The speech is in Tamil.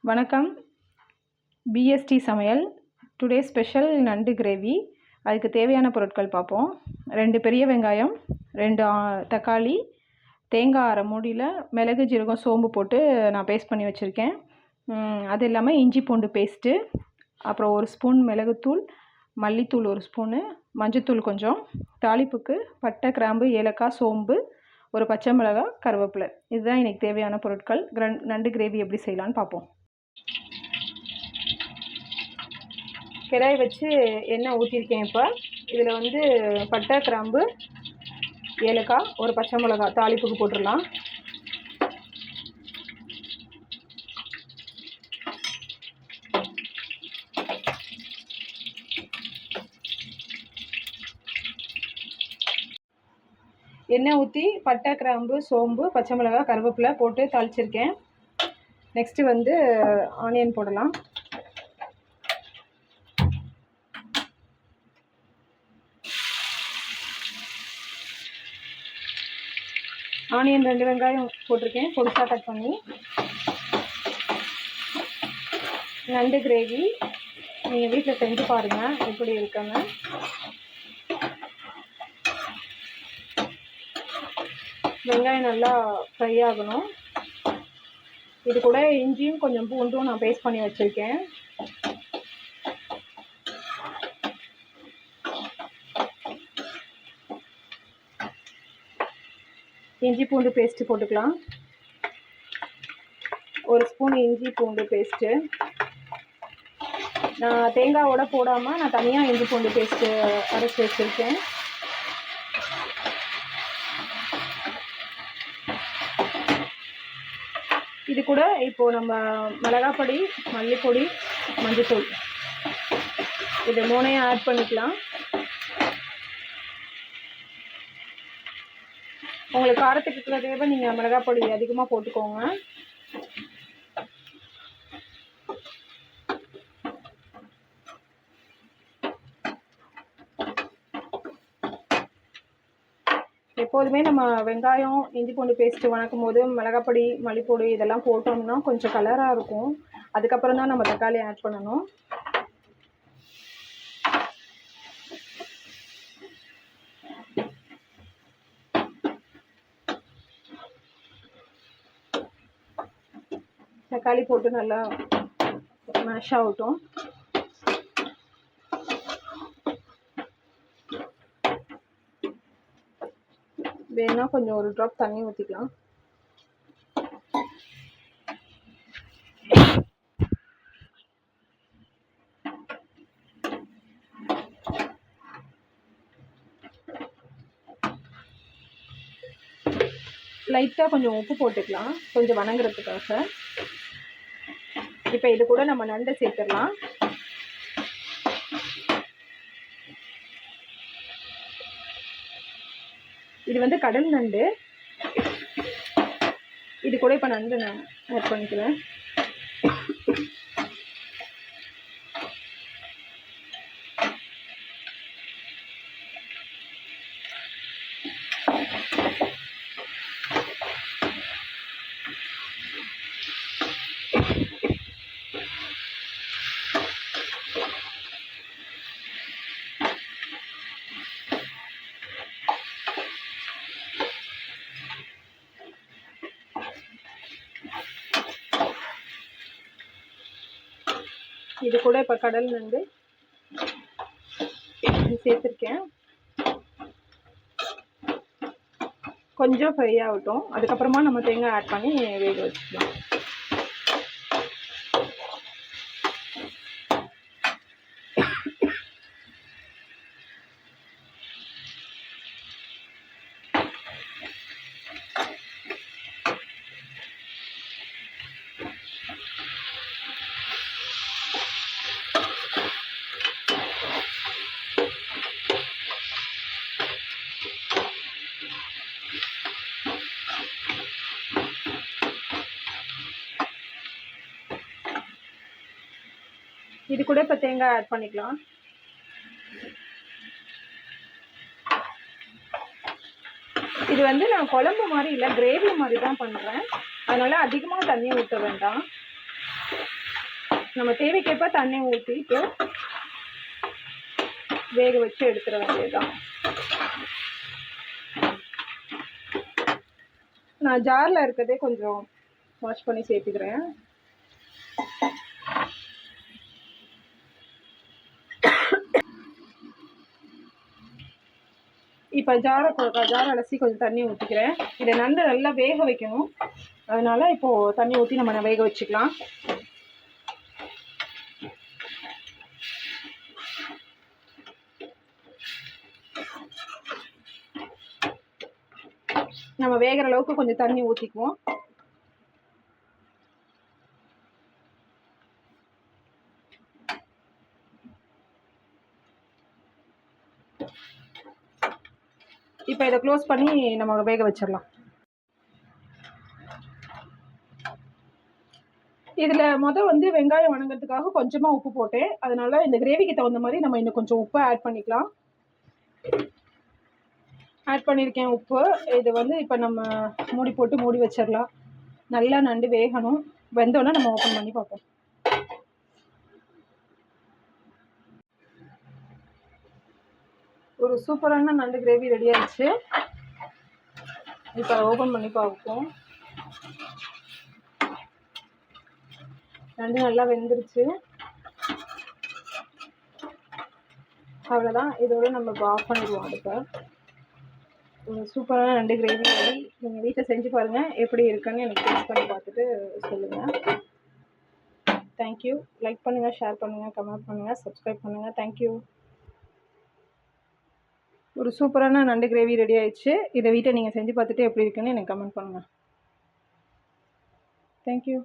வணக்கம். பிஎஸ்டி சமையல். டுடே ஸ்பெஷல் நண்டு கிரேவி. அதுக்கு தேவையான பொருட்கள் பார்ப்போம். 2 பெரிய வெங்காயம், 2 தக்காளி, தேங்காய் அரை மூடியில் மிளகு ஜீரகம் சோம்பு போட்டு நான் பேஸ்ட் பண்ணி வச்சுருக்கேன். அது இல்லாமல் இஞ்சி பூண்டு பேஸ்ட்டு, அப்புறம் 1 ஸ்பூன் மிளகுத்தூள், மல்லித்தூள் 1 ஸ்பூனு, மஞ்சத்தூள் கொஞ்சம், தாளிப்புக்கு பட்டை, கிராம்பு, ஏலக்காய், சோம்பு, ஒரு பச்சை மிளகாய், கருவேப்பிலை. இதுதான் எனக்கு தேவையான பொருட்கள். நண்டு கிரேவி எப்படி செய்யலான்னு பார்ப்போம். கடாய் வச்சு எண்ணெய் ஊற்றிருக்கேன். இப்போ இதில் வந்து பட்டை, கிராம்பு, ஏலக்காய், ஒரு பச்சை மிளகாய் தாளிப்புக்கு போட்டுடலாம். எண்ணெய் ஊற்றி பட்டை, கிராம்பு, சோம்பு, பச்சை மிளகாய், கருவேப்பிலை போட்டு தாளிச்சிருக்கேன். நெக்ஸ்ட்டு வந்து ஆனியன் போடலாம். ஆனியன் 2 வெங்காயம் போட்டிருக்கேன், பொடிசாக கட் பண்ணி. நண்டு கிரேவி நீங்கள் வீட்டில் செஞ்சு பாருங்கள் எப்படி இருக்குன்னு. வெங்காயம் நல்லா ஃப்ரை ஆகணும். இது கூட இஞ்சியும் கொஞ்சம் பூண்டும் நான் பேஸ்ட் பண்ணி வச்சுருக்கேன். இஞ்சி பூண்டு பேஸ்ட்டு போட்டுக்கலாம். 1 ஸ்பூன் இஞ்சி பூண்டு பேஸ்ட்டு. நான் தேங்காயோட போடாமல் நான் தனியாக இஞ்சி பூண்டு பேஸ்ட்டு அரைச்சி வச்சுருக்கேன். இது கூட இப்போது நம்ம மிளகாப்பொடி, மல்லிப்பொடி, மஞ்சத்தூள் இது 3ஐயும் ஆட் பண்ணிக்கலாம். உங்களுக்கு காரத்துக்கு தேவை நீங்கள் மிளகாப்பொடி அதிகமாக போட்டுக்கோங்க. எப்போதுமே நம்ம வெங்காயம், இஞ்சி பூண்டு பேஸ்ட்டு வணக்கும் போது மிளகாப்பொடி, மல்லிப்பொடி இதெல்லாம் போட்டோம்னா கொஞ்சம் கலராக இருக்கும். அதுக்கப்புறம் தான் நம்ம தக்காளி ஆட் பண்ணணும். தக்காளி போட்டு நல்லா மேஷ் ஆகட்டும். வேணா கொஞ்சம் 1 ட்ராப் தண்ணி ஊற்றிக்கலாம். லைட்டாக கொஞ்சம் உப்பு போட்டுக்கலாம், கொஞ்சம் வணங்குறதுக்காக. இப்போ இது கூட நம்ம நண்டை சேர்த்துடலாம். இது வந்து கடல் நண்டு. இது கூட இப்போ நண்டு நான் ஆட் பண்ணிக்கிறேன். இது கூட இப்போ கடல் நண்டு சேர்த்துருக்கேன். கொஞ்சம் ஃப்ரை ஆகட்டும். அதுக்கப்புறமா நம்ம தேங்காய் ஆட் பண்ணி வேக வச்சுக்கலாம். இது கூட இப்போ தேங்காய் ஆட் பண்ணிக்கலாம். இது வந்து நான் குழம்பு மாதிரி இல்லை, கிரேவி மாதிரி தான் பண்ணுறேன். அதனால் அதிகமாக தண்ணி ஊற்ற வேண்டாம். நம்ம தேவைக்கேற்ப தண்ணி ஊற்றிட்டு வேக வச்சு எடுத்துட வேண்டியதுதான். நான் ஜாரில் இருக்கிறதே கொஞ்சம் வாஷ் பண்ணி சேர்த்துக்கிறேன். இப்போ ஜார் அலசி கொஞ்சம் தண்ணி ஊற்றிக்கிறேன். இதை நல்லா வேக வைக்கணும். அதனால இப்போது தண்ணி ஊற்றி நம்ம வேக வச்சுக்கலாம். நம்ம வேகிற அளவுக்கு கொஞ்சம் தண்ணி ஊற்றிக்குவோம். இப்போ இதை க்ளோஸ் பண்ணி நம்ம வேக வச்சிடலாம். இதில் வெங்காயம் வணங்கிறதுக்காக கொஞ்சமாக உப்பு போட்டேன். அதனால இந்த கிரேவிக்கு தகுந்த மாதிரி நம்ம இன்னும் கொஞ்சம் உப்பை ஆட் பண்ணிக்கலாம். ஆட் பண்ணியிருக்கேன் உப்பு. இது இப்போ நம்ம மூடி போட்டு மூடி வச்சிடலாம். நல்லா நண்டு வேகணும். வெந்தோடனே நம்ம ஓப்பன் பண்ணி பார்ப்போம். ஒரு சூப்பரான நண்டு கிரேவி ரெடி ஆயிடுச்சு. இப்போ ஓப்பன் பண்ணி பார்ப்போம். நண்டு நல்லா வெந்துருச்சு. அவ்வளோதான். இதோட நம்ம ஆஃப் பண்ணிடுவோம். அடுப்பை. ஒரு சூப்பரான நண்டு கிரேவி ரெடி. நீங்கள் வீட்டில் செஞ்சு பாருங்கள். எப்படி இருக்குன்னு எனக்கு டேஸ்ட் பண்ணி பார்த்துட்டு சொல்லுங்கள். தேங்க்யூ. லைக் பண்ணுங்கள், ஷேர் பண்ணுங்கள், கமெண்ட் பண்ணுங்கள், சப்ஸ்கிரைப் பண்ணுங்கள். தேங்க்யூ. ஒரு சூப்பரான நண்டு கிரேவி ரெடி ஆயிடுச்சு. இதை வீட்டை நீங்கள் செஞ்சு பார்த்துட்டு எப்படி இருக்குன்னு எனக்கு கமெண்ட் பண்ணுங்கள். தேங்க்யூ.